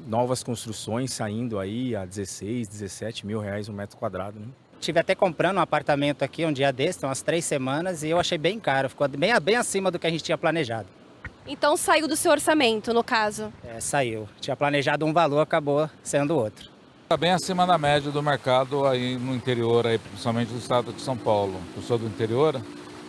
Novas construções saindo aí a 16, 17 mil reais um metro quadrado, né? Tive até comprando um apartamento aqui um dia desse, umas 3 semanas, e eu achei bem caro, ficou bem acima do que a gente tinha planejado. Então saiu do seu orçamento, no caso? Saiu. Tinha planejado um valor, acabou sendo outro. Está bem acima da média do mercado aí no interior, aí, principalmente do estado de São Paulo. Eu sou do interior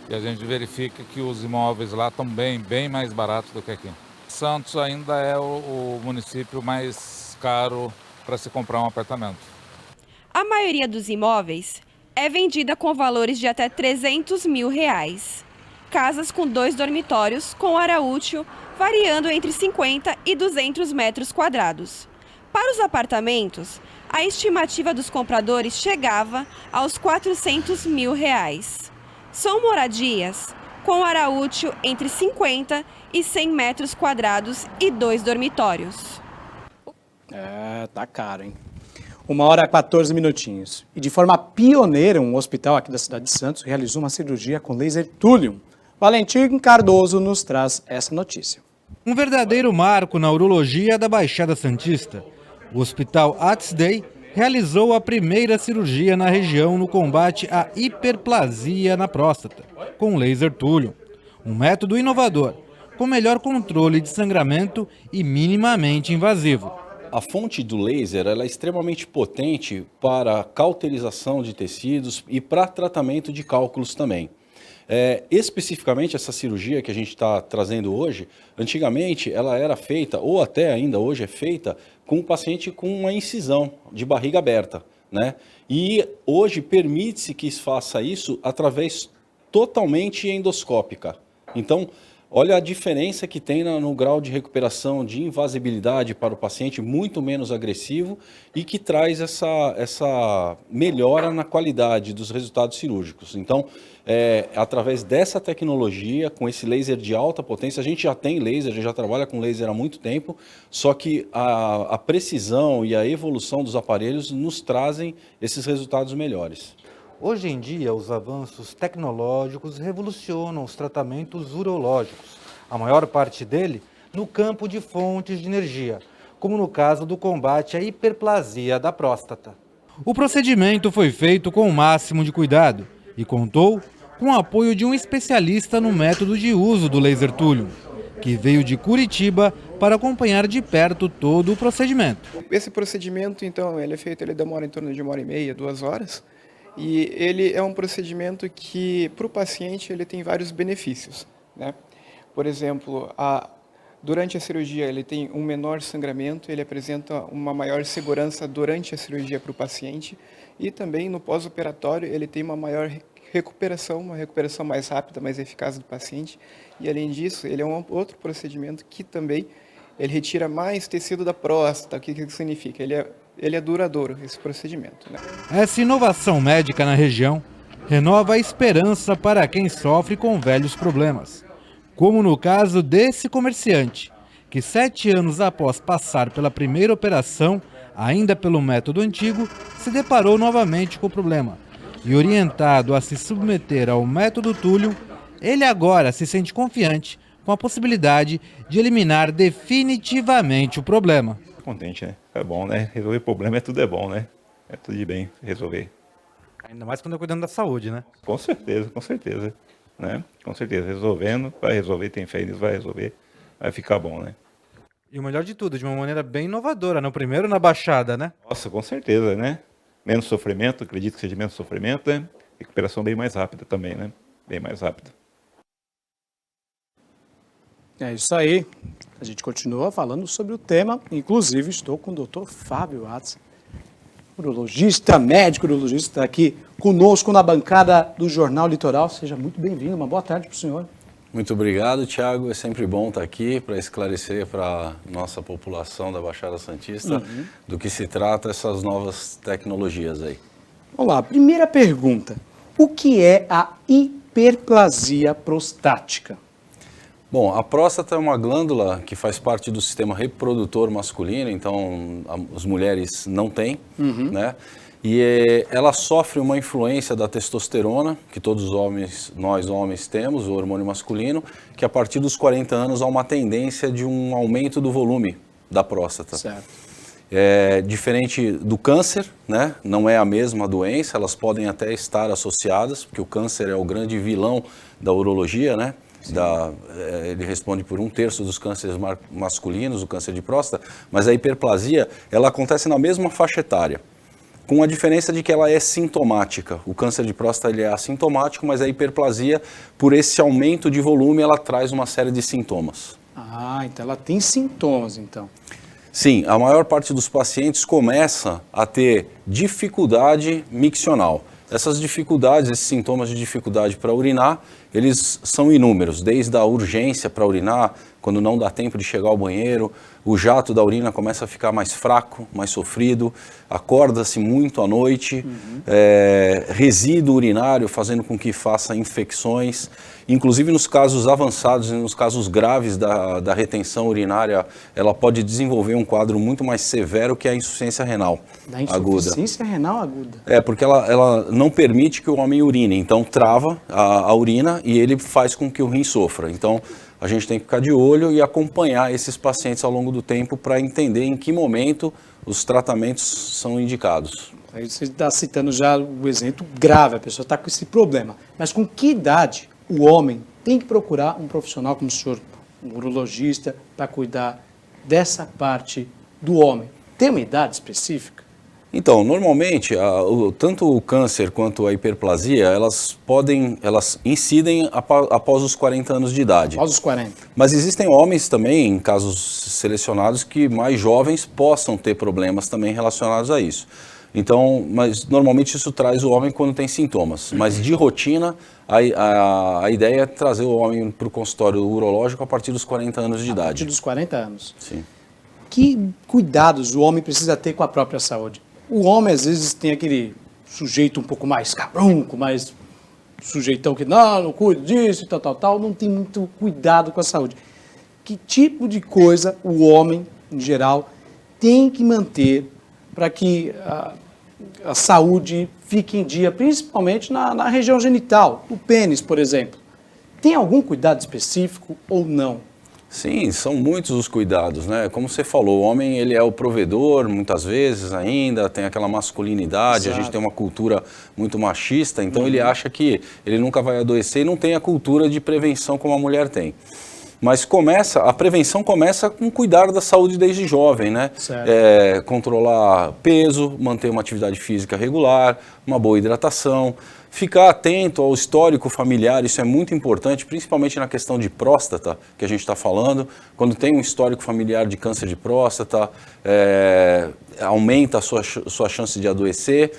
e a gente verifica que os imóveis lá estão bem mais baratos do que aqui. Santos ainda é o município mais caro para se comprar um apartamento. A maioria dos imóveis é vendida com valores de até R$300 mil. Casas com 2 dormitórios, com área útil, variando entre 50 e 200 metros quadrados. Para os apartamentos, a estimativa dos compradores chegava aos R$400 mil. São moradias com área útil entre 50 e 100 metros quadrados e 2 dormitórios. Tá caro, hein? 1h e 14 minutinhos. E de forma pioneira, um hospital aqui da cidade de Santos realizou uma cirurgia com laser Thulium. Valentim Cardoso nos traz essa notícia. Um verdadeiro marco na urologia da Baixada Santista. O Hospital Atsday realizou a primeira cirurgia na região no combate à hiperplasia na próstata, com laser Thulium. Um método inovador, com melhor controle de sangramento e minimamente invasivo. A fonte do laser ela é extremamente potente para cauterização de tecidos e para tratamento de cálculos também. Especificamente essa cirurgia que a gente está trazendo hoje, antigamente ela era feita, ou até ainda hoje é feita, com um paciente com uma incisão de barriga aberta, né? E hoje permite-se que faça isso através totalmente endoscópica. Então, olha a diferença que tem no grau de recuperação de invasibilidade para o paciente, muito menos agressivo e que traz essa melhora na qualidade dos resultados cirúrgicos. Então, através dessa tecnologia, com esse laser de alta potência, a gente já tem laser, a gente já trabalha com laser há muito tempo, só que a precisão e a evolução dos aparelhos nos trazem esses resultados melhores. Hoje em dia, os avanços tecnológicos revolucionam os tratamentos urológicos, a maior parte dele no campo de fontes de energia, como no caso do combate à hiperplasia da próstata. O procedimento foi feito com o máximo de cuidado e contou com o apoio de um especialista no método de uso do laser Thulium, que veio de Curitiba para acompanhar de perto todo o procedimento. Esse procedimento, então, ele demora em torno de 1h30, 2 horas. E ele é um procedimento que, para o paciente, ele tem vários benefícios, né? Por exemplo, durante a cirurgia ele tem um menor sangramento, ele apresenta uma maior segurança durante a cirurgia para o paciente e também no pós-operatório ele tem uma maior recuperação, uma recuperação mais rápida, mais eficaz do paciente. E além disso, ele é um outro procedimento que também ele retira mais tecido da próstata. O que isso significa? Ele é duradouro, esse procedimento, né? Essa inovação médica na região renova a esperança para quem sofre com velhos problemas, como no caso desse comerciante, que 7 anos após passar pela primeira operação, ainda pelo método antigo, se deparou novamente com o problema. E orientado a se submeter ao método Thulium, ele agora se sente confiante com a possibilidade de eliminar definitivamente o problema. Contente, né? É bom, né? Resolver problema tudo é bom, né? É tudo de bem resolver. Ainda mais quando é cuidando da saúde, né? Com certeza, né? Com certeza, resolvendo, vai resolver, tem fé nisso, vai resolver, vai ficar bom, né? E o melhor de tudo, de uma maneira bem inovadora, no primeiro na Baixada, né? Nossa, com certeza, né? Menos sofrimento, acredito que seja menos sofrimento, né? Recuperação bem mais rápida também, né? Bem mais rápida. É isso aí. A gente continua falando sobre o tema. Inclusive, estou com o Dr. Fábio Watts, urologista, médico urologista, aqui conosco na bancada do Jornal Litoral. Seja muito bem-vindo. Uma boa tarde para o senhor. Muito obrigado, Thiago. É sempre bom estar aqui para esclarecer para a nossa população da Baixada Santista do que se trata essas novas tecnologias aí. Vamos lá. Primeira pergunta. O que é a hiperplasia prostática? Bom, a próstata é uma glândula que faz parte do sistema reprodutor masculino, então as mulheres não têm, né? E ela sofre uma influência da testosterona, que todos os homens, nós homens temos, o hormônio masculino, que a partir dos 40 anos há uma tendência de um aumento do volume da próstata. Certo. É diferente do câncer, né? Não é a mesma doença, elas podem até estar associadas, porque o câncer é o grande vilão da urologia, né? Ele responde por 1/3 dos cânceres masculinos, o câncer de próstata, mas a hiperplasia, ela acontece na mesma faixa etária, com a diferença de que ela é sintomática. O câncer de próstata ele é assintomático, mas a hiperplasia, por esse aumento de volume, ela traz uma série de sintomas. Ah, então ela tem sintomas, então. Sim, a maior parte dos pacientes começa a ter dificuldade miccional. Essas dificuldades, esses sintomas de dificuldade para urinar, eles são inúmeros, desde a urgência para urinar, quando não dá tempo de chegar ao banheiro, o jato da urina começa a ficar mais fraco, mais sofrido, acorda-se muito à noite, resíduo urinário fazendo com que faça infecções, inclusive nos casos avançados e nos casos graves da retenção urinária, ela pode desenvolver um quadro muito mais severo que a insuficiência renal aguda. Insuficiência renal aguda. Porque ela não permite que o homem urine, então trava a urina e ele faz com que o rim sofra. Então a gente tem que ficar de olho e acompanhar esses pacientes ao longo do tempo para entender em que momento os tratamentos são indicados. Aí você está citando já o exemplo grave, a pessoa está com esse problema. Mas com que idade o homem tem que procurar um profissional como o senhor, um urologista, para cuidar dessa parte do homem? Tem uma idade específica? Então, normalmente, tanto o câncer quanto a hiperplasia, elas incidem após os 40 anos de idade. Após os 40. Mas existem homens também, em casos selecionados, que mais jovens possam ter problemas também relacionados a isso. Então, mas normalmente isso traz o homem quando tem sintomas. Mas de rotina, a ideia é trazer o homem para o consultório urológico a partir dos 40 anos de idade. A partir dos 40 anos. Sim. Que cuidados o homem precisa ter com a própria saúde? O homem, às vezes, tem aquele sujeito um pouco mais cabrunco, mais sujeitão que não cuido disso e tal, não tem muito cuidado com a saúde. Que tipo de coisa o homem, em geral, tem que manter para que a saúde fique em dia, principalmente na região genital, o pênis, por exemplo? Tem algum cuidado específico ou não? Sim, são muitos os cuidados, né? Como você falou, o homem ele é o provedor, muitas vezes ainda, tem aquela masculinidade, Exato. A gente tem uma cultura muito machista, então ele acha que ele nunca vai adoecer e não tem a cultura de prevenção como a mulher tem. Mas a prevenção começa com cuidar da saúde desde jovem, né? Controlar peso, manter uma atividade física regular, uma boa hidratação, ficar atento ao histórico familiar, isso é muito importante, principalmente na questão de próstata, que a gente está falando. Quando tem um histórico familiar de câncer de próstata, aumenta a sua chance de adoecer.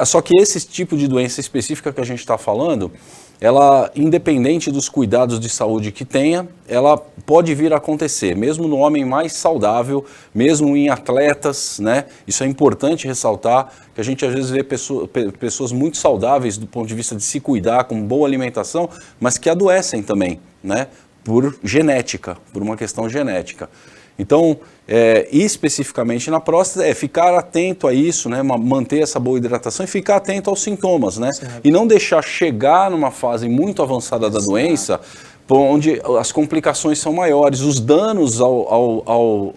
Só que esse tipo de doença específica que a gente está falando, ela, independente dos cuidados de saúde que tenha, ela pode vir a acontecer, mesmo no homem mais saudável, mesmo em atletas, né? Isso é importante ressaltar, que a gente às vezes vê pessoas muito saudáveis do ponto de vista de se cuidar, com boa alimentação, mas que adoecem também, né? Por genética, por uma questão genética. Então, especificamente na próstata, ficar atento a isso, né? Manter essa boa hidratação e ficar atento aos sintomas, né? Certo. E não deixar chegar numa fase muito avançada da doença, onde as complicações são maiores, os danos ao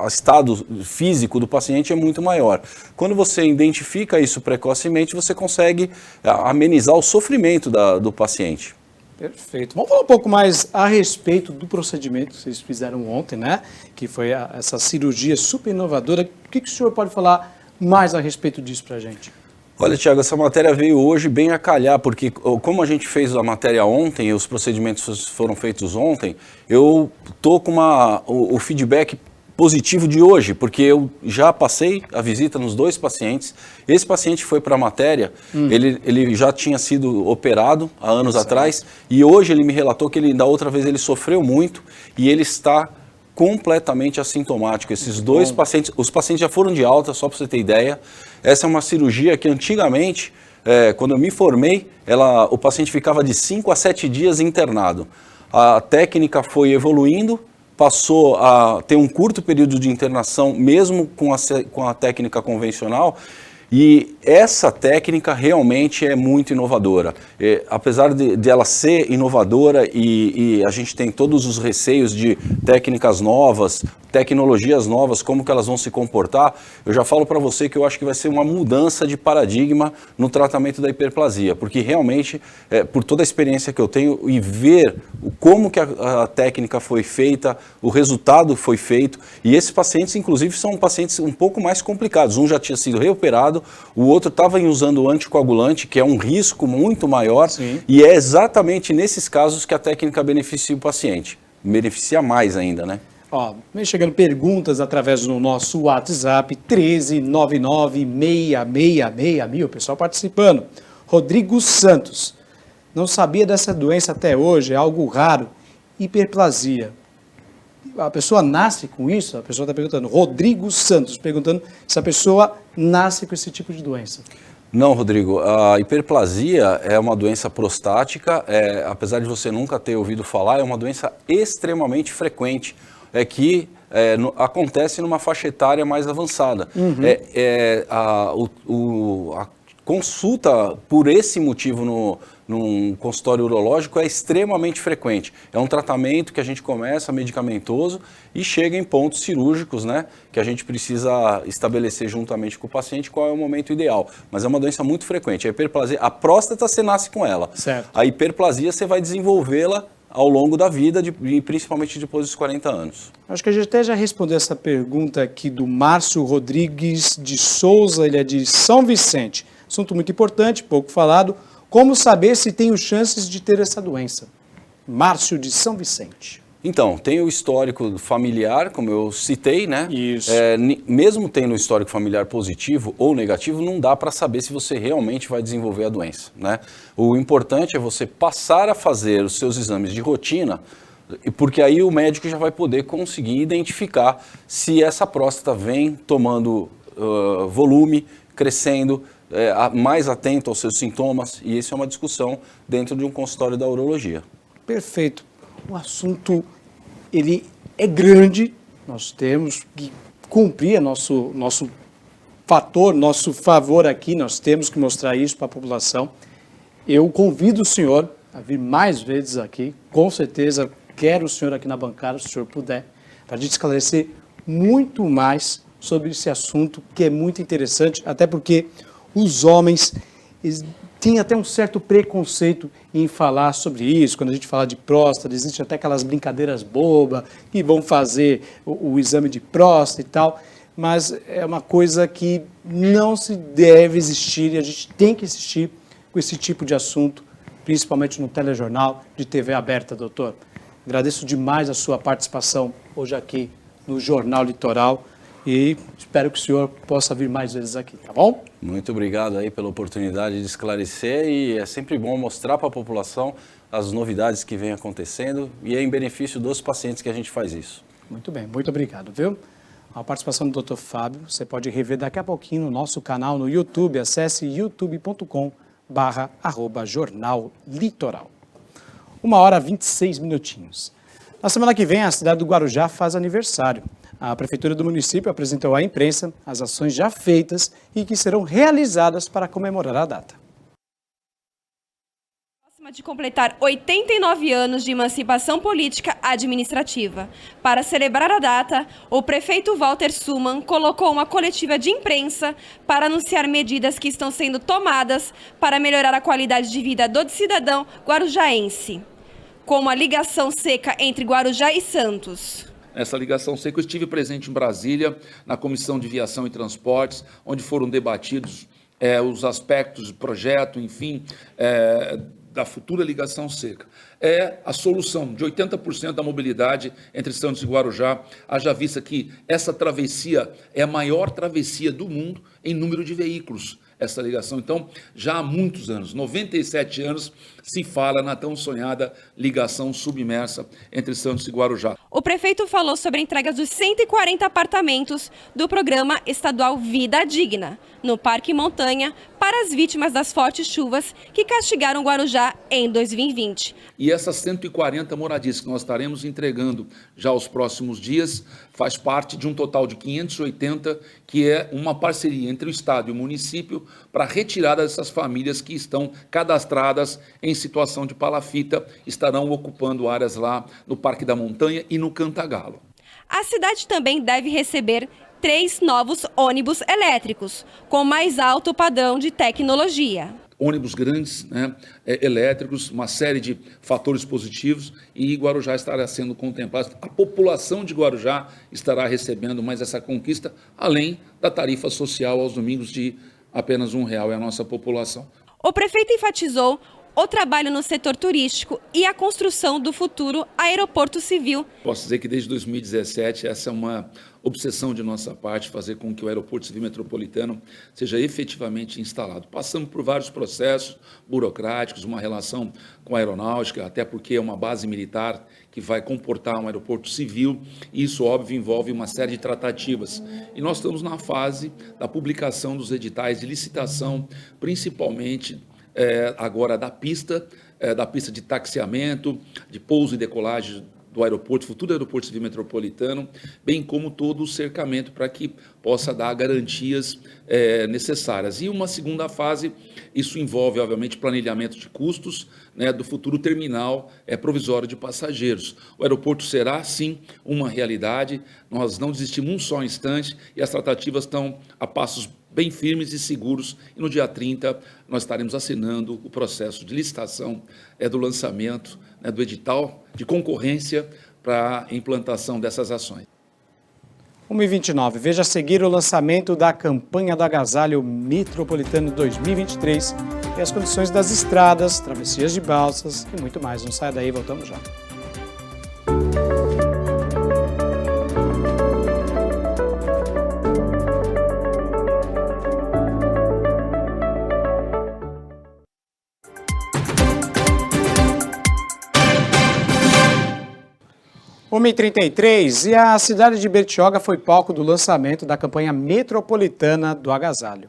estado físico do paciente é muito maior. Quando você identifica isso precocemente, você consegue amenizar o sofrimento do paciente. Perfeito. Vamos falar um pouco mais a respeito do procedimento que vocês fizeram ontem, né? Que foi essa cirurgia super inovadora. O que o senhor pode falar mais a respeito disso para a gente? Olha, Thiago, essa matéria veio hoje bem a calhar, porque como a gente fez a matéria ontem e os procedimentos foram feitos ontem, eu estou com o feedback positivo de hoje, porque eu já passei a visita nos 2 pacientes. Esse paciente foi para a matéria, ele já tinha sido operado há anos atrás, e hoje ele me relatou que da outra vez ele sofreu muito e ele está completamente assintomático. Esses 2 pacientes, os pacientes já foram de alta, só para você ter ideia. Essa é uma cirurgia que antigamente, quando eu me formei, o paciente ficava de 5 a 7 dias internado. A técnica foi evoluindo, passou a ter um curto período de internação, mesmo com a técnica convencional, E essa técnica realmente é muito inovadora. Apesar de ela ser inovadora e a gente tem todos os receios de técnicas novas, tecnologias novas, como que elas vão se comportar, eu já falo para você que eu acho que vai ser uma mudança de paradigma no tratamento da hiperplasia, porque realmente, por toda a experiência que eu tenho e ver como que a técnica foi feita, o resultado foi feito, e esses pacientes, inclusive, são pacientes um pouco mais complicados. Um já tinha sido reoperado, o outro estava usando o anticoagulante, que é um risco muito maior, sim, e é exatamente nesses casos que a técnica beneficia o paciente. Beneficia mais ainda, né? Ó, vem chegando perguntas através do nosso WhatsApp, 13996666, o pessoal participando. Rodrigo Santos, não sabia dessa doença até hoje, é algo raro, hiperplasia. A pessoa nasce com isso? A pessoa está perguntando. Rodrigo Santos, perguntando se a pessoa nasce com esse tipo de doença. Não, Rodrigo, a hiperplasia é uma doença prostática, apesar de você nunca ter ouvido falar, é uma doença extremamente frequente. Acontece numa faixa etária mais avançada. Uhum. A consulta por esse motivo num consultório urológico é extremamente frequente. É um tratamento que a gente começa medicamentoso e chega em pontos cirúrgicos, né, que a gente precisa estabelecer juntamente com o paciente qual é o momento ideal. Mas é uma doença muito frequente. A hiperplasia, a próstata você nasce com ela. Certo. A hiperplasia você vai desenvolvê-la ao longo da vida, e principalmente depois dos 40 anos. Acho que a gente até já respondeu essa pergunta aqui do Márcio Rodrigues de Souza, ele é de São Vicente. Assunto muito importante, pouco falado. Como saber se tenho chances de ter essa doença? Márcio de São Vicente. Então, tem o histórico familiar, como eu citei, né? Isso. Mesmo tendo um histórico familiar positivo ou negativo, não dá para saber se você realmente vai desenvolver a doença, né? O importante é você passar a fazer os seus exames de rotina, porque aí o médico já vai poder conseguir identificar se essa próstata vem tomando volume, crescendo, mais atento aos seus sintomas, e isso é uma discussão dentro de um consultório da urologia. Perfeito. O assunto, ele é grande, nós temos que cumprir nosso favor aqui, nós temos que mostrar isso para a população. Eu convido o senhor a vir mais vezes aqui, com certeza quero o senhor aqui na bancada, se o senhor puder, para a gente esclarecer muito mais sobre esse assunto, que é muito interessante, até porque os homens têm até um certo preconceito em falar sobre isso. Quando a gente fala de próstata, existe até aquelas brincadeiras bobas que vão fazer o exame de próstata e tal, mas é uma coisa que não se deve existir e a gente tem que insistir com esse tipo de assunto, principalmente no telejornal de TV aberta, doutor. Agradeço demais a sua participação hoje aqui no Jornal Litoral e espero que o senhor possa vir mais vezes aqui, tá bom? Muito obrigado aí pela oportunidade de esclarecer, e é sempre bom mostrar para a população as novidades que vêm acontecendo, e é em benefício dos pacientes que a gente faz isso. Muito bem, muito obrigado, viu? A participação do Dr. Fábio você pode rever daqui a pouquinho no nosso canal no YouTube. Acesse youtube.com/Jornal Litoral. 1h26. Na semana que vem, a cidade do Guarujá faz aniversário. A Prefeitura do município apresentou à imprensa as ações já feitas e que serão realizadas para comemorar a data. De completar 89 anos de emancipação política administrativa. Para celebrar a data, o prefeito Walter Suman colocou uma coletiva de imprensa para anunciar medidas que estão sendo tomadas para melhorar a qualidade de vida do cidadão guarujaense, como a ligação seca entre Guarujá e Santos. Nessa ligação seca, eu estive presente em Brasília, na Comissão de Viação e Transportes, onde foram debatidos os aspectos de projeto, enfim, da futura ligação seca. É a solução de 80% da mobilidade entre Santos e Guarujá, haja vista que essa travessia é a maior travessia do mundo em número de veículos, essa ligação. Então, já há muitos anos, 97 anos, se fala na tão sonhada ligação submersa entre Santos e Guarujá. O prefeito falou sobre a entrega dos 140 apartamentos do programa estadual Vida Digna, no Parque Montanha, para as vítimas das fortes chuvas que castigaram Guarujá em 2020. E essas 140 moradias que nós estaremos entregando já aos próximos dias faz parte de um total de 580, que é uma parceria entre o Estado e o município para a retirada dessas famílias que estão cadastradas em situação de palafita, estarão ocupando áreas lá no Parque da Montanha e no Cantagalo. A cidade também deve receber 3 novos ônibus elétricos, com mais alto padrão de tecnologia. Ônibus grandes, né, elétricos, uma série de fatores positivos, e Guarujá estará sendo contemplado. A população de Guarujá estará recebendo mais essa conquista, além da tarifa social aos domingos de apenas R$1 é a nossa população. O prefeito enfatizou o trabalho no setor turístico e a construção do futuro aeroporto civil. Posso dizer que desde 2017 essa é uma obsessão de nossa parte, fazer com que o aeroporto civil metropolitano seja efetivamente instalado. Passamos por vários processos burocráticos, uma relação com a aeronáutica, até porque é uma base militar que vai comportar um aeroporto civil, e isso, óbvio, envolve uma série de tratativas. E nós estamos na fase da publicação dos editais de licitação, principalmente agora da pista de taxiamento, de pouso e decolagem do aeroporto, futuro aeroporto civil metropolitano, bem como todo o cercamento para que possa dar garantias necessárias. E uma segunda fase, isso envolve, obviamente, planejamento de custos, né, do futuro terminal provisório de passageiros. O aeroporto será, sim, uma realidade, nós não desistimos um só instante e as tratativas estão a passos bem firmes e seguros, e no dia 30 nós estaremos assinando o processo de licitação do lançamento, né, do edital de concorrência para a implantação dessas ações. 1h29, veja a seguir o lançamento da campanha do Agasalho Metropolitano 2023 e as condições das estradas, travessias de balsas e muito mais. Não saia daí, voltamos já. Uma e 33, e a cidade de Bertioga foi palco do lançamento da campanha metropolitana do agasalho.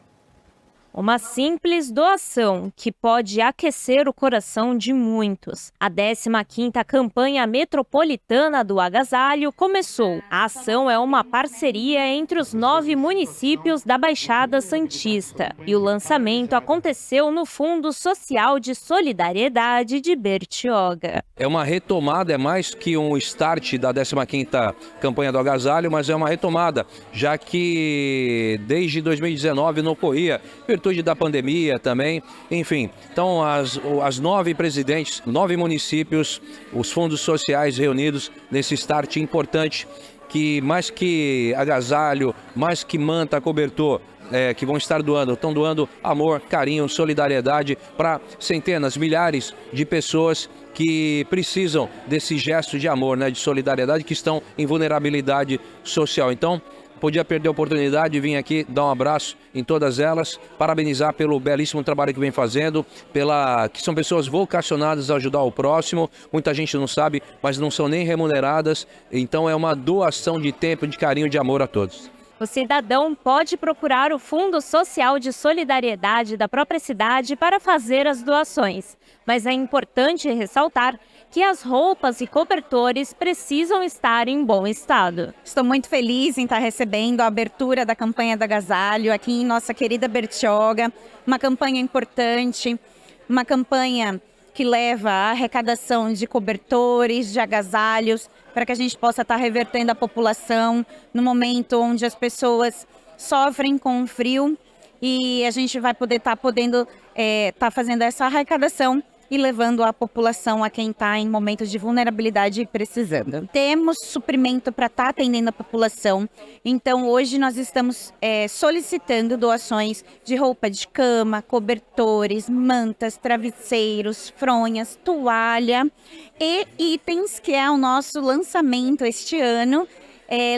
Uma simples doação que pode aquecer o coração de muitos. A 15ª campanha metropolitana do agasalho começou. A ação é uma parceria entre os 9 municípios da Baixada Santista. E o lançamento aconteceu no Fundo Social de Solidariedade de Bertioga. É uma retomada, é mais que um start da 15ª campanha do agasalho, mas é uma retomada, já que desde 2019 não ocorria, virtude da pandemia também, enfim. Então, as 9 presidentes, 9 municípios, os fundos sociais reunidos nesse start importante, que mais que agasalho, mais que manta, cobertor, que vão estar doando, estão doando amor, carinho, solidariedade para centenas, milhares de pessoas que precisam desse gesto de amor, né, de solidariedade, que estão em vulnerabilidade social. Então, podia perder a oportunidade de vir aqui dar um abraço em todas elas, parabenizar pelo belíssimo trabalho que vem fazendo, que são pessoas vocacionadas a ajudar o próximo. Muita gente não sabe, mas não são nem remuneradas. Então é uma doação de tempo, de carinho, de amor a todos. O cidadão pode procurar o Fundo Social de Solidariedade da própria cidade para fazer as doações. Mas é importante ressaltar que as roupas e cobertores precisam estar em bom estado. Estou muito feliz em estar recebendo a abertura da campanha do agasalho aqui em nossa querida Bertioga. Uma campanha importante, uma campanha que leva à arrecadação de cobertores, de agasalhos, para que a gente possa estar revertendo a população no momento onde as pessoas sofrem com o frio, e a gente vai poder estar fazendo essa arrecadação e levando a população a quem está em momentos de vulnerabilidade e precisando. Temos suprimento para estar atendendo a população, então hoje nós estamos solicitando doações de roupa de cama, cobertores, mantas, travesseiros, fronhas, toalha e itens que é o nosso lançamento este ano.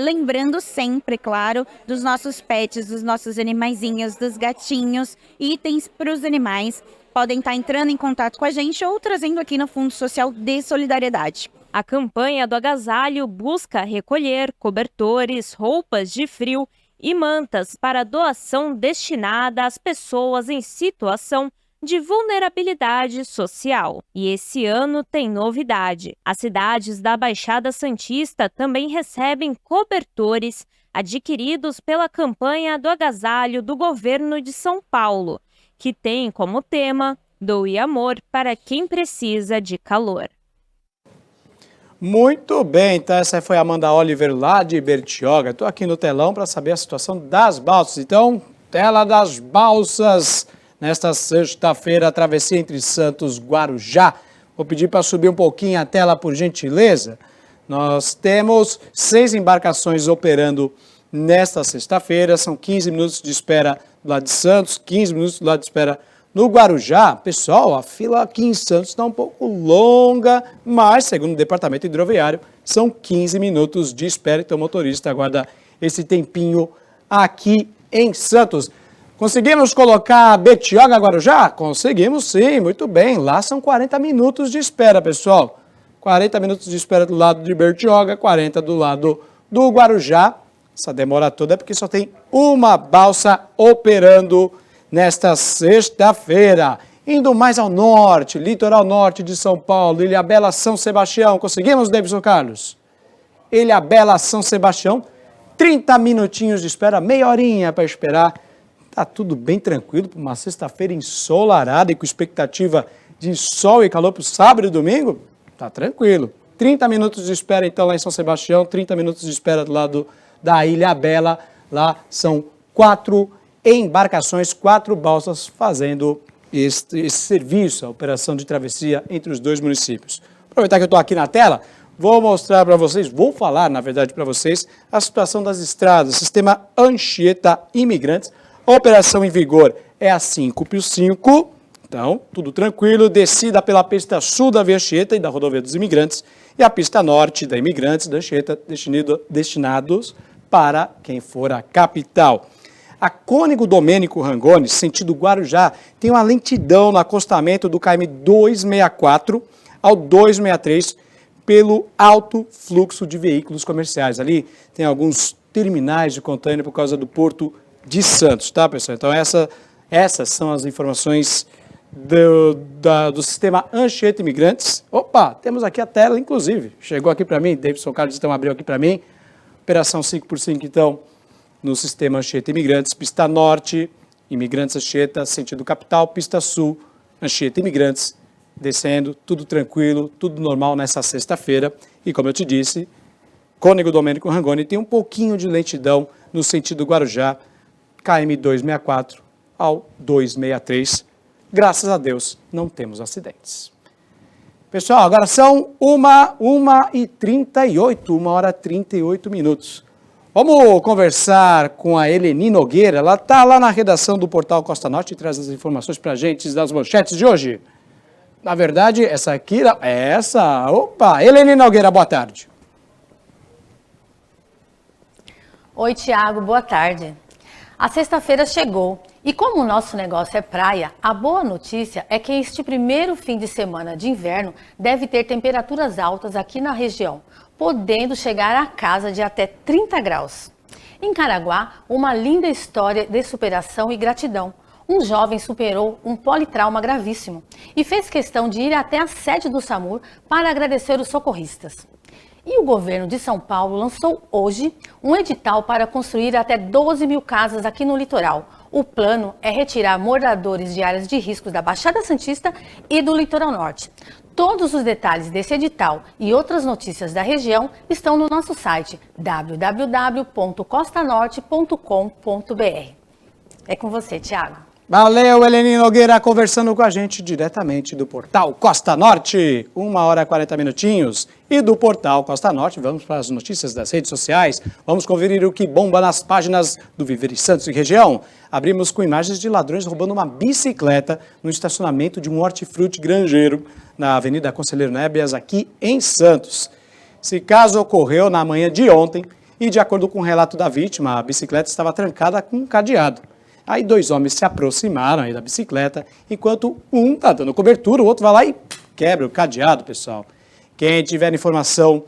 Lembrando sempre, claro, dos nossos pets, dos nossos animaizinhos, dos gatinhos, itens para os animais. Podem estar entrando em contato com a gente ou trazendo aqui no Fundo Social de Solidariedade. A campanha do agasalho busca recolher cobertores, roupas de frio e mantas para doação destinada às pessoas em situação de vulnerabilidade social. E esse ano tem novidade. As cidades da Baixada Santista também recebem cobertores adquiridos pela campanha do agasalho do governo de São Paulo, que tem como tema Doe amor para quem precisa de calor. Muito bem, então essa foi a Amanda Oliver lá de Bertioga. Estou aqui no telão para saber a situação das balsas. Então, tela das balsas nesta sexta-feira, a travessia entre Santos e Guarujá. Vou pedir para subir um pouquinho a tela, por gentileza. Nós temos 6 embarcações operando nesta sexta-feira. São 15 minutos de espera do lado de Santos, 15 minutos do lado de espera no Guarujá. Pessoal, a fila aqui em Santos está um pouco longa, mas, segundo o Departamento Hidroviário, são 15 minutos de espera. Então, o motorista aguarda esse tempinho aqui em Santos. Conseguimos colocar Bertioga, Guarujá? Conseguimos sim, muito bem. Lá são 40 minutos de espera, pessoal. 40 minutos de espera do lado de Bertioga, 40 do lado do Guarujá. Essa demora toda é porque só tem uma balsa operando nesta sexta-feira. Indo mais ao norte, litoral norte de São Paulo, Ilhabela, São Sebastião. Conseguimos, Davidson Carlos? Ilhabela, São Sebastião, 30 minutinhos de espera, meia horinha para esperar. Tá tudo bem tranquilo para uma sexta-feira ensolarada e com expectativa de sol e calor para o sábado e domingo? Tá tranquilo. 30 minutos de espera então lá em São Sebastião, 30 minutos de espera do lado da Ilhabela. Lá são 4 embarcações, 4 balsas fazendo esse serviço, a operação de travessia entre os 2 municípios. Aproveitar que eu estou aqui na tela, vou mostrar para vocês, vou falar na verdade para vocês, a situação das estradas, sistema Anchieta Imigrantes. A operação em vigor é a 5+5, então tudo tranquilo, descida pela pista sul da Via Anchieta e da Rodovia dos Imigrantes e a pista norte da Imigrantes da Anchieta destinados para quem for a capital. A Cônego Domênico Rangoni, sentido Guarujá, tem uma lentidão no acostamento do KM 264 ao 263 pelo alto fluxo de veículos comerciais. Ali tem alguns terminais de contêiner por causa do Porto de Santos, tá, pessoal? Então essas são as informações do sistema Anchieta Imigrantes. Opa, temos aqui a tela, inclusive. Chegou aqui para mim, Davidson Carlos então abriu aqui para mim. Operação 5x5, então, no sistema Anchieta Imigrantes, pista norte, Imigrantes Anchieta, sentido capital, pista sul, Anchieta Imigrantes, descendo, tudo tranquilo, tudo normal nessa sexta-feira. E como eu te disse, Cônego Domênico Rangoni tem um pouquinho de lentidão no sentido Guarujá, KM 264 ao 263. Graças a Deus, não temos acidentes. Pessoal, agora são 1h38, 1h38 minutos. Vamos conversar com a Eleni Nogueira. Ela está lá na redação do Portal Costa Norte e traz as informações para a gente das manchetes de hoje. Na verdade, essa aqui é essa. Opa, Eleni Nogueira, boa tarde. Oi, Tiago, boa tarde. A sexta-feira chegou e como o nosso negócio é praia, a boa notícia é que este primeiro fim de semana de inverno deve ter temperaturas altas aqui na região, podendo chegar à casa de até 30 graus. Em Caraguá, uma linda história de superação e gratidão. Um jovem superou um politrauma gravíssimo e fez questão de ir até a sede do SAMUR para agradecer os socorristas. E o governo de São Paulo lançou hoje um edital para construir até 12 mil casas aqui no litoral. O plano é retirar moradores de áreas de riscos da Baixada Santista e do litoral norte. Todos os detalhes desse edital e outras notícias da região estão no nosso site www.costanorte.com.br. É com você, Tiago. Valeu, Eleni Nogueira, conversando com a gente diretamente do Portal Costa Norte. 1h40 minutinhos. E do Portal Costa Norte, vamos para as notícias das redes sociais. Vamos conferir o que bomba nas páginas do Viver em Santos e região. Abrimos com imagens de ladrões roubando uma bicicleta no estacionamento de um hortifruti granjeiro na Avenida Conselheiro Nébias, aqui em Santos. Esse caso ocorreu na manhã de ontem e, de acordo com o relato da vítima, a bicicleta estava trancada com um cadeado. Aí 2 homens se aproximaram aí da bicicleta, enquanto um está dando cobertura, o outro vai lá e quebra o cadeado, pessoal. Quem tiver informação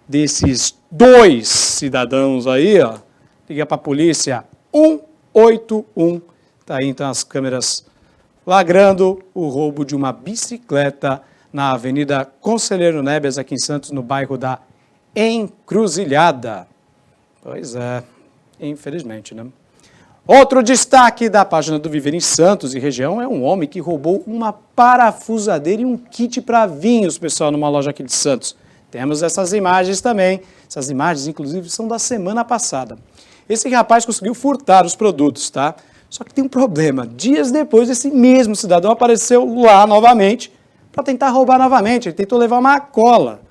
desses 2 cidadãos aí, ó, liga para a polícia, 181. Tá aí então as câmeras flagrando o roubo de uma bicicleta na Avenida Conselheiro Neves, aqui em Santos, no bairro da Encruzilhada. Pois é, infelizmente, né? Outro destaque da página do Viver em Santos e região é um homem que roubou uma parafusadeira e um kit para vinhos, pessoal, numa loja aqui de Santos. Temos essas imagens também. Essas imagens, inclusive, são da semana passada. Esse rapaz conseguiu furtar os produtos, tá? Só que tem um problema. Dias depois, esse mesmo cidadão apareceu lá novamente para tentar roubar novamente. Ele tentou levar uma cola.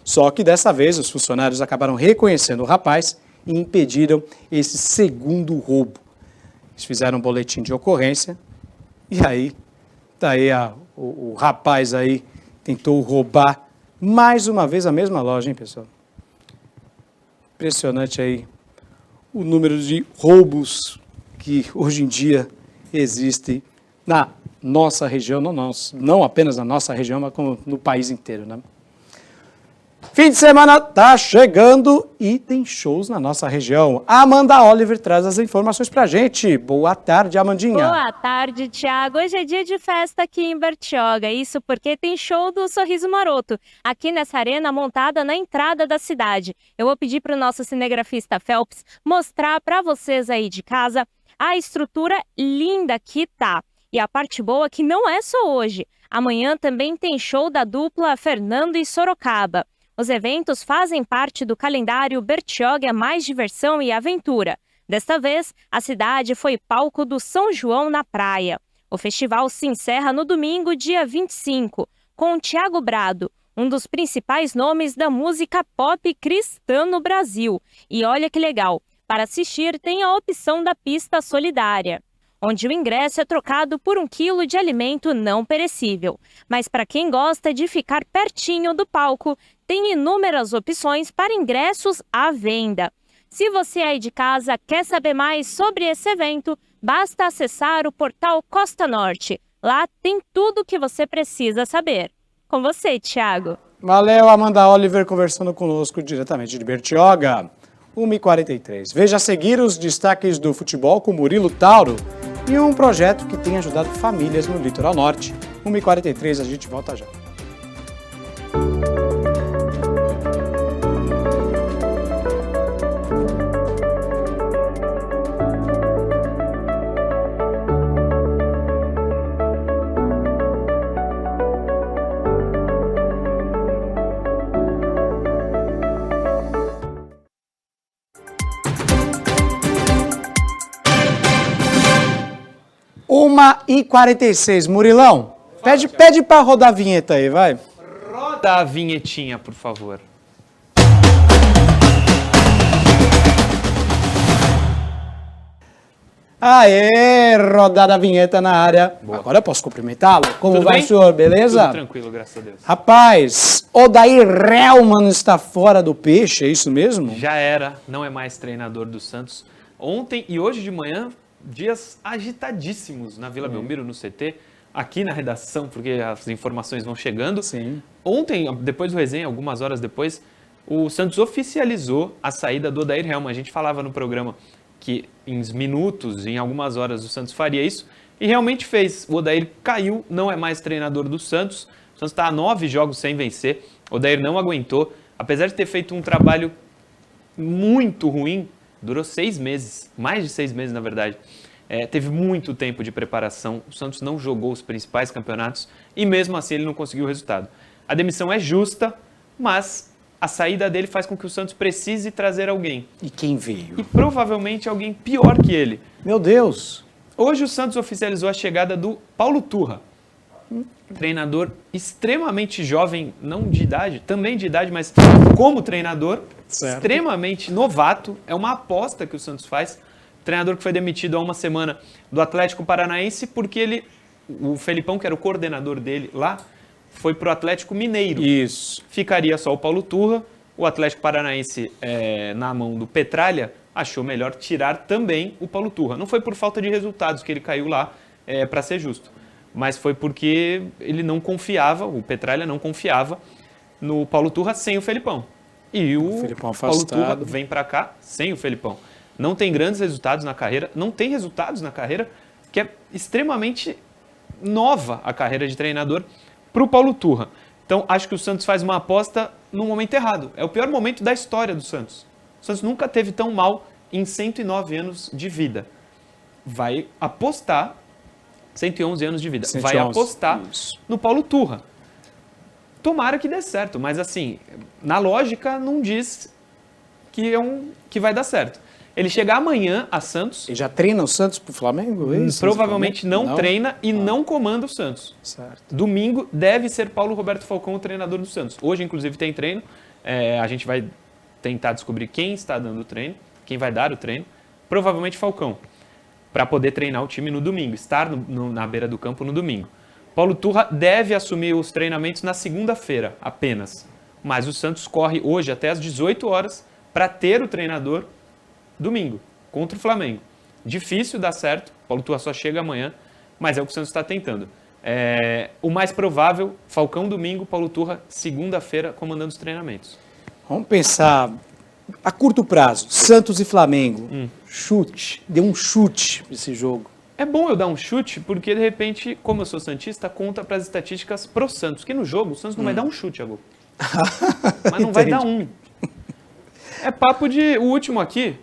Só que dessa vez, os funcionários acabaram reconhecendo o rapaz e impediram esse segundo roubo. Eles fizeram um boletim de ocorrência e aí, tá aí o rapaz aí tentou roubar mais uma vez a mesma loja, hein, pessoal? Impressionante aí o número de roubos que hoje em dia existem na nossa região, não apenas na nossa região, mas como no país inteiro, né? Fim de semana tá chegando e tem shows na nossa região. A Amanda Oliver traz as informações pra gente. Boa tarde, Amandinha. Boa tarde, Thiago. Hoje é dia de festa aqui em Bertioga. Isso porque tem show do Sorriso Maroto, aqui nessa arena montada na entrada da cidade. Eu vou pedir para o nosso cinegrafista Phelps mostrar para vocês aí de casa a estrutura linda que tá. E a parte boa é que não é só hoje. Amanhã também tem show da dupla Fernando e Sorocaba. Os eventos fazem parte do calendário Bertioga Mais Diversão e Aventura. Desta vez, a cidade foi palco do São João na Praia. O festival se encerra no domingo, dia 25, com Thiago Brado, um dos principais nomes da música pop cristã no Brasil. E olha que legal, para assistir tem a opção da pista solidária, onde o ingresso é trocado por 1 quilo de alimento não perecível. Mas para quem gosta de ficar pertinho do palco, tem inúmeras opções para ingressos à venda. Se você aí de casa quer saber mais sobre esse evento, basta acessar o portal Costa Norte. Lá tem tudo o que você precisa saber. Com você, Thiago. Valeu, Amanda Oliver, conversando conosco diretamente de Bertioga. 1h43. Veja a seguir os destaques do futebol com Murilo Tauro e um projeto que tem ajudado famílias no Litoral Norte. 1h43, a gente volta já. Uma e 46. Murilão, pede para rodar a vinheta aí, vai. Roda a vinhetinha, por favor. Aê, rodada a vinheta na área. Boa. Agora eu posso cumprimentá-lo? Como Tudo vai, bem? senhor? Beleza? Tudo tranquilo, graças a Deus. Rapaz, Odair Hellmann está fora do peixe, é isso mesmo? Já era, não é mais treinador do Santos. Ontem e hoje de manhã, dias agitadíssimos na Vila Belmiro, no CT, aqui na redação, porque as informações vão chegando. Sim. Ontem, depois do resenha, algumas horas depois, o Santos oficializou a saída do Odair Hellmann. A gente falava no programa que em minutos, em algumas horas, o Santos faria isso, e realmente fez. O Odair caiu, não é mais treinador do Santos. O Santos está a 9 jogos sem vencer. O Odair não aguentou, apesar de ter feito um trabalho muito ruim. Durou 6 meses, mais de 6 meses na verdade. Teve muito tempo de preparação, o Santos não jogou os principais campeonatos e mesmo assim ele não conseguiu o resultado. A demissão é justa, mas a saída dele faz com que o Santos precise trazer alguém. E quem veio? E provavelmente alguém pior que ele. Meu Deus! Hoje o Santos oficializou a chegada do Paulo Turra, treinador extremamente jovem, não de idade, também de idade, mas como treinador, certo, extremamente novato, é uma aposta que o Santos faz. Treinador que foi demitido há uma semana do Atlético Paranaense porque o Felipão, que era o coordenador dele lá, foi para o Atlético Mineiro. Isso. Ficaria só o Paulo Turra, o Atlético Paranaense na mão do Petralha achou melhor tirar também o Paulo Turra. Não foi por falta de resultados que ele caiu lá, para ser justo, mas foi porque ele não confiava, o Petralha não confiava no Paulo Turra sem o Felipão. E o Felipão Paulo afastado. Turra vem para cá sem o Felipão. não tem grandes resultados na carreira, não tem resultados na carreira, que é extremamente nova a carreira de treinador para o Paulo Turra. Então, acho que o Santos faz uma aposta no momento errado. É o pior momento da história do Santos. O Santos nunca teve tão mal em 109 anos de vida. Vai apostar, 111 anos de vida, 111. vai apostar Isso. no Paulo Turra. Tomara que dê certo, mas assim, na lógica não diz que vai dar certo. Ele chega amanhã a Santos. E já treina o Santos pro Flamengo? Provavelmente não treina e não comanda o Santos. Certo. Domingo deve ser Paulo Roberto Falcão o treinador do Santos. Hoje, inclusive, tem treino. A gente vai tentar descobrir quem está dando o treino, quem vai dar o treino. Provavelmente Falcão, para poder treinar o time no domingo, estar na beira do campo no domingo. Paulo Turra deve assumir os treinamentos na segunda-feira apenas. Mas o Santos corre hoje até às 18 horas para ter o treinador domingo, contra o Flamengo. Difícil dar certo, Paulo Turra só chega amanhã, mas é o que o Santos está tentando. O mais provável, Falcão domingo, Paulo Turra segunda-feira comandando os treinamentos. Vamos pensar a curto prazo, Santos e Flamengo. Chute, dê um chute nesse jogo. É bom eu dar um chute, porque de repente, como eu sou santista, conta para as estatísticas pro Santos, que no jogo o Santos não vai dar um chute a gol. Mas não vai dar um. É papo de... O último aqui,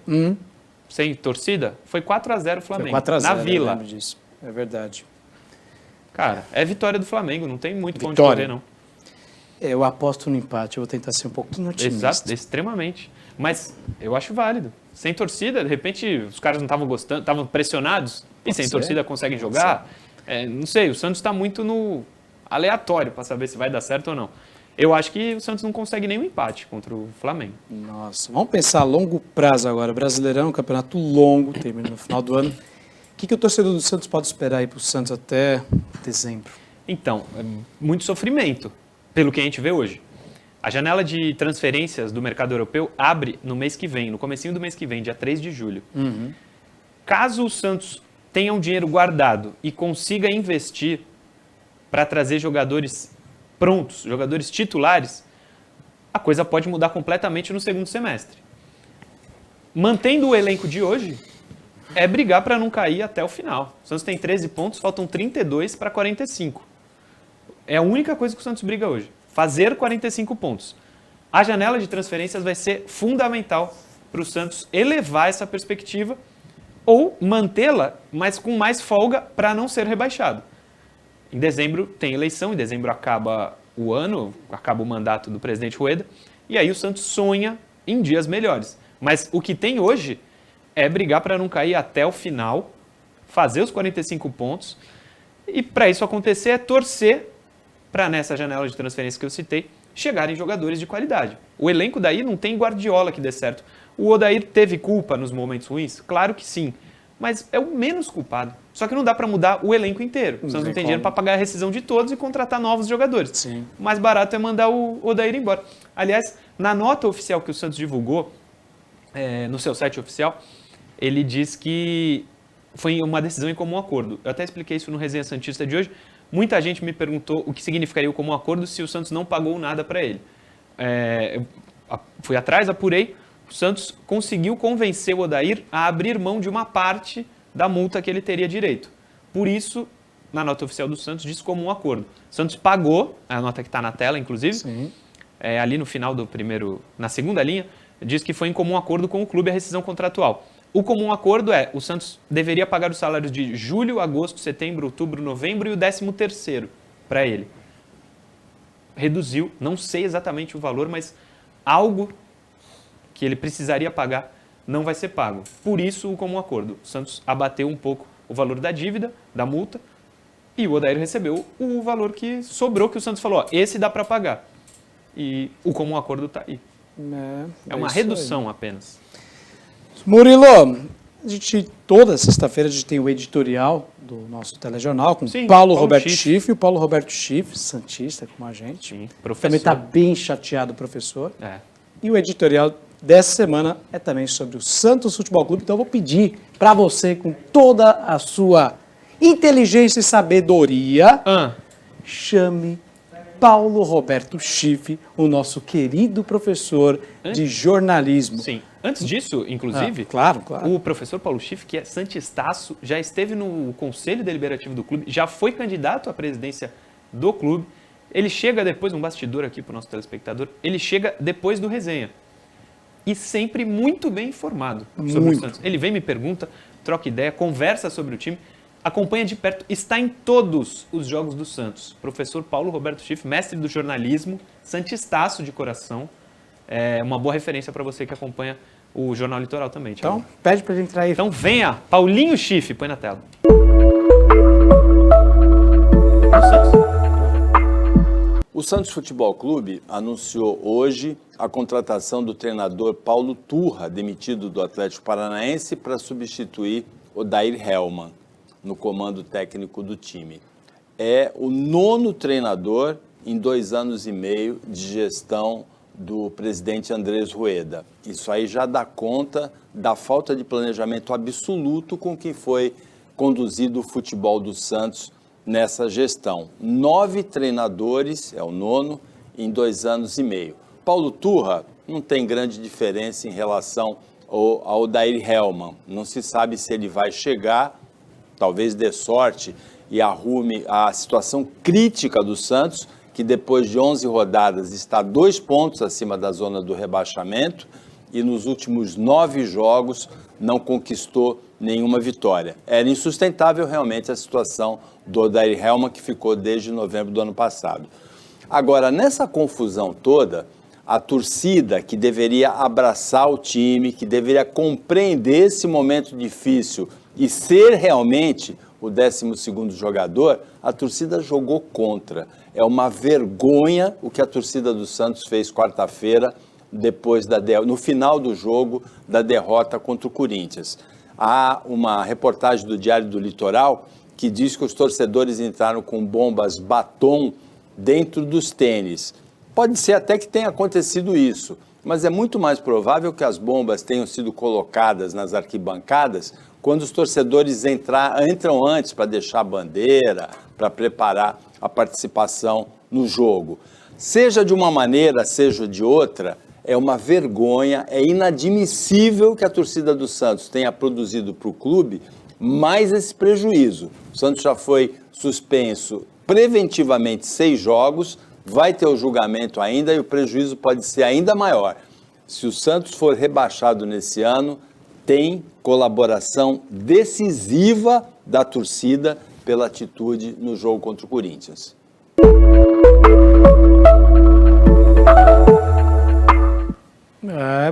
sem torcida, foi 4-0 Flamengo. Foi 4-0, na Vila. eu lembro disso. É verdade. Cara, é vitória do Flamengo, não tem muito pra onde correr, não. Eu aposto no empate, eu vou tentar ser um pouquinho otimista. Exato, extremamente. Mas eu acho válido. Sem torcida, de repente, os caras não estavam gostando, estavam pressionados, e sem torcida conseguem jogar. Não sei, o Santos está muito no aleatório para saber se vai dar certo ou não. Eu acho que o Santos não consegue nenhum empate contra o Flamengo. Nossa, vamos pensar a longo prazo agora. Brasileirão, campeonato longo, termina no final do ano. O que o torcedor do Santos pode esperar aí para o Santos até dezembro? Então, muito sofrimento, pelo que a gente vê hoje. A janela de transferências do mercado europeu abre no mês que vem, no comecinho do mês que vem, dia 3 de julho. Caso o Santos tenha um dinheiro guardado e consiga investir para trazer jogadores prontos, jogadores titulares, a coisa pode mudar completamente no segundo semestre. Mantendo o elenco de hoje, é brigar para não cair até o final. O Santos tem 13 pontos, faltam 32 para 45. É a única coisa que o Santos briga hoje. Fazer 45 pontos. A janela de transferências vai ser fundamental para o Santos elevar essa perspectiva ou mantê-la, mas com mais folga para não ser rebaixado. Em dezembro tem eleição, em dezembro acaba o ano, acaba o mandato do presidente Rueda, e aí o Santos sonha em dias melhores. Mas o que tem hoje é brigar para não cair até o final, fazer os 45 pontos, e para isso acontecer é torcer para nessa janela de transferência que eu citei, chegarem jogadores de qualidade. O elenco daí não tem Guardiola que dê certo. O Odair teve culpa nos momentos ruins? Claro que sim, mas é o menos culpado. Só que não dá para mudar o elenco inteiro. O Santos não tem dinheiro para pagar a rescisão de todos e contratar novos jogadores. Sim. O mais barato é mandar o Odair embora. Aliás, na nota oficial que o Santos divulgou, no seu site oficial, ele diz que foi uma decisão em comum acordo. Eu até expliquei isso no Resenha Santista de hoje. Muita gente me perguntou o que significaria o comum acordo se o Santos não pagou nada para ele. Eu fui atrás, apurei. O Santos conseguiu convencer o Odair a abrir mão de uma parte da multa que ele teria direito. Por isso, na nota oficial do Santos, diz comum acordo. O Santos pagou, a nota que está na tela, inclusive, ali no final do primeiro, na segunda linha, diz que foi em comum acordo com o clube a rescisão contratual. O comum acordo o Santos deveria pagar os salários de julho, agosto, setembro, outubro, novembro e o 13º para ele. Reduziu, não sei exatamente o valor, mas algo que ele precisaria pagar não vai ser pago. Por isso, o comum acordo. O Santos abateu um pouco o valor da dívida, da multa, e o Odair recebeu o valor que sobrou, que o Santos falou, esse dá para pagar. E o comum acordo está aí. É uma redução apenas. Murilo, a gente, toda sexta-feira a gente tem o editorial do nosso telejornal com Paulo Roberto Schiff. O Paulo Roberto Schiff, santista como a gente. Sim, também está bem chateado, professor. E o editorial dessa semana é também sobre o Santos Futebol Clube. Então eu vou pedir para você, com toda a sua inteligência e sabedoria, chame Paulo Roberto Schiff, o nosso querido professor de jornalismo. Sim. Antes disso, inclusive, claro. O professor Paulo Schiff, que é santistaço, já esteve no Conselho Deliberativo do clube, já foi candidato à presidência do clube. Ele chega depois, um bastidor aqui para o nosso telespectador, ele chega depois do resenha. E sempre muito bem informado sobre o Santos. Ele vem, me pergunta, troca ideia, conversa sobre o time, acompanha de perto, está em todos os jogos do Santos. Professor Paulo Roberto Schiff, mestre do jornalismo, santistaço de coração. É uma boa referência para você que acompanha o Jornal Litoral também, Thiago. Então, pede para ele entrar aí. Então venha, Paulinho Schiff, põe na tela. O Santos Futebol Clube anunciou hoje a contratação do treinador Paulo Turra, demitido do Atlético Paranaense, para substituir Odair Hellmann no comando técnico do time. É o 9º treinador em 2 anos e meio de gestão do presidente Andrés Rueda. Isso aí já dá conta da falta de planejamento absoluto com que foi conduzido o futebol do Santos nessa gestão. 9 treinadores, é o 9º, em 2 anos e meio. Paulo Turra não tem grande diferença em relação ao Odair Hellmann. Não se sabe se ele vai chegar, talvez dê sorte e arrume a situação crítica do Santos, que depois de 11 rodadas está 2 pontos acima da zona do rebaixamento e nos últimos 9 jogos não conquistou nenhuma vitória. Era insustentável realmente a situação do Odair Hellmann, que ficou desde novembro do ano passado. Agora, nessa confusão toda, a torcida que deveria abraçar o time, que deveria compreender esse momento difícil e ser realmente o 12º jogador, a torcida jogou contra. É uma vergonha o que a torcida do Santos fez quarta-feira, depois no final do jogo da derrota contra o Corinthians. Há uma reportagem do Diário do Litoral que diz que os torcedores entraram com bombas batom dentro dos tênis. Pode ser até que tenha acontecido isso, mas é muito mais provável que as bombas tenham sido colocadas nas arquibancadas quando os torcedores entram antes para deixar a bandeira, para preparar a participação no jogo. Seja de uma maneira, seja de outra, é uma vergonha, é inadmissível que a torcida do Santos tenha produzido para o clube mais esse prejuízo. O Santos já foi suspenso preventivamente 6 jogos, vai ter o julgamento ainda e o prejuízo pode ser ainda maior. Se o Santos for rebaixado nesse ano, tem colaboração decisiva da torcida pela atitude no jogo contra o Corinthians.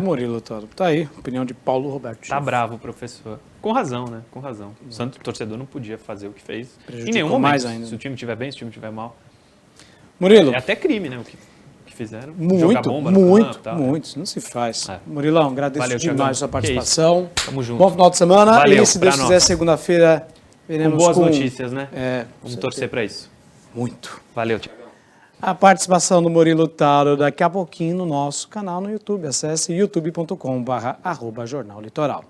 Murilo, tá aí, opinião de Paulo Roberto. Tá bravo, professor. Com razão, né? Com razão. O Santos, torcedor, não podia fazer o que fez. Prejudicou em nenhum momento. Mais ainda. Se o time estiver bem, se o time estiver mal. Murilo. É até crime, né? O que fizeram. Muito, jogar bomba no campo, tal, muito. Isso não se faz. Murilão, agradeço Valeu, demais Thiagão. a sua participação. Tamo junto. Bom final de semana. Valeu, E se Deus pra quiser, nós. segunda-feira, veremos com boas notícias, né? Vamos certeza. torcer para isso. Muito. Valeu, Thiago. A participação do Murilo Tauro daqui a pouquinho no nosso canal no YouTube. Acesse youtube.com/Jornal Litoral.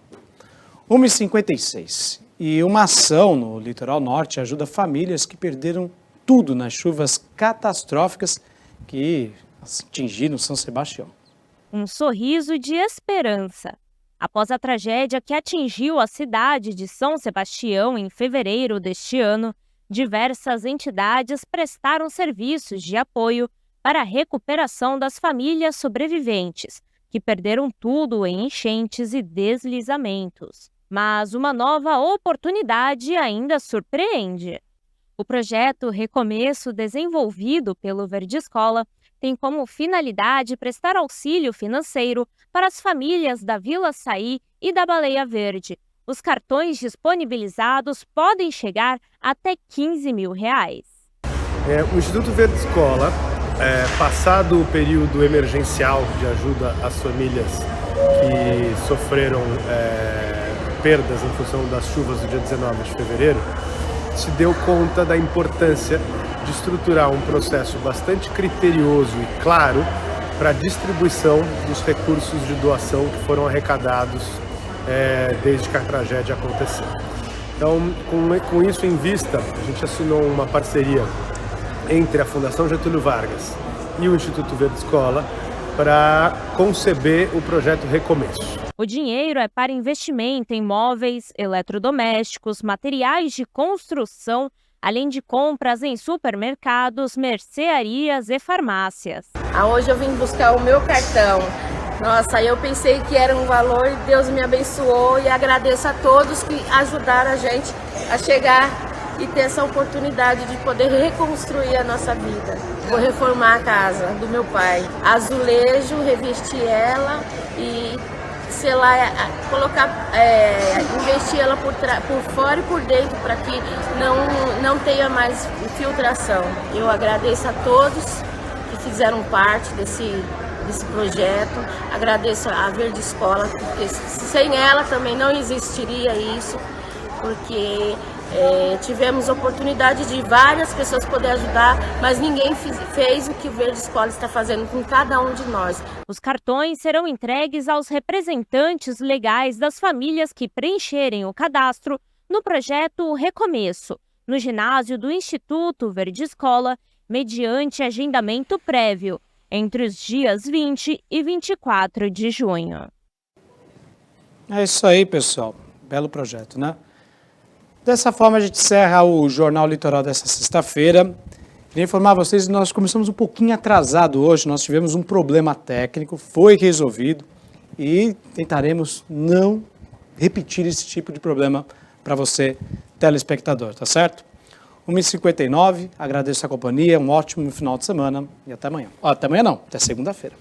1h56. E uma ação no Litoral Norte ajuda famílias que perderam tudo nas chuvas catastróficas que atingiram São Sebastião. Um sorriso de esperança. Após a tragédia que atingiu a cidade de São Sebastião em fevereiro deste ano, diversas entidades prestaram serviços de apoio para a recuperação das famílias sobreviventes, que perderam tudo em enchentes e deslizamentos. Mas uma nova oportunidade ainda surpreende. O projeto Recomeço, desenvolvido pelo Verde Escola, tem como finalidade prestar auxílio financeiro para as famílias da Vila Saí e da Baleia Verde. Os cartões disponibilizados podem chegar até R$15 mil. O Instituto Verde Escola, passado o período emergencial de ajuda às famílias que sofreram perdas em função das chuvas do dia 19 de fevereiro, se deu conta da importância de estruturar um processo bastante criterioso e claro para a distribuição dos recursos de doação que foram arrecadados desde que a tragédia aconteceu. Então, com isso em vista, a gente assinou uma parceria entre a Fundação Getúlio Vargas e o Instituto Verde Escola para conceber o projeto Recomeço. O dinheiro é para investimento em móveis, eletrodomésticos, materiais de construção, além de compras em supermercados, mercearias e farmácias. Hoje eu vim buscar o meu cartão. Nossa, eu pensei que era um valor e Deus me abençoou e agradeço a todos que ajudaram a gente a chegar e ter essa oportunidade de poder reconstruir a nossa vida. Vou reformar a casa do meu pai. Azulejo, revestir ela e, sei lá, investir ela por fora e por dentro para que não tenha mais infiltração. Eu agradeço a todos que fizeram parte desse projeto, agradeço a Verde Escola, porque sem ela também não existiria isso, porque tivemos oportunidade de várias pessoas poder ajudar, mas ninguém fez o que o Verde Escola está fazendo com cada um de nós. Os cartões serão entregues aos representantes legais das famílias que preencherem o cadastro no projeto Recomeço, no ginásio do Instituto Verde Escola, mediante agendamento prévio, entre os dias 20 e 24 de junho. É isso aí, pessoal. Belo projeto, né? Dessa forma, a gente encerra o Jornal Litoral dessa sexta-feira. Queria informar vocês que nós começamos um pouquinho atrasado hoje. Nós tivemos um problema técnico, foi resolvido e tentaremos não repetir esse tipo de problema para você, telespectador, tá certo? 1h59, agradeço a companhia, um ótimo final de semana e até amanhã. Até amanhã não, até segunda-feira.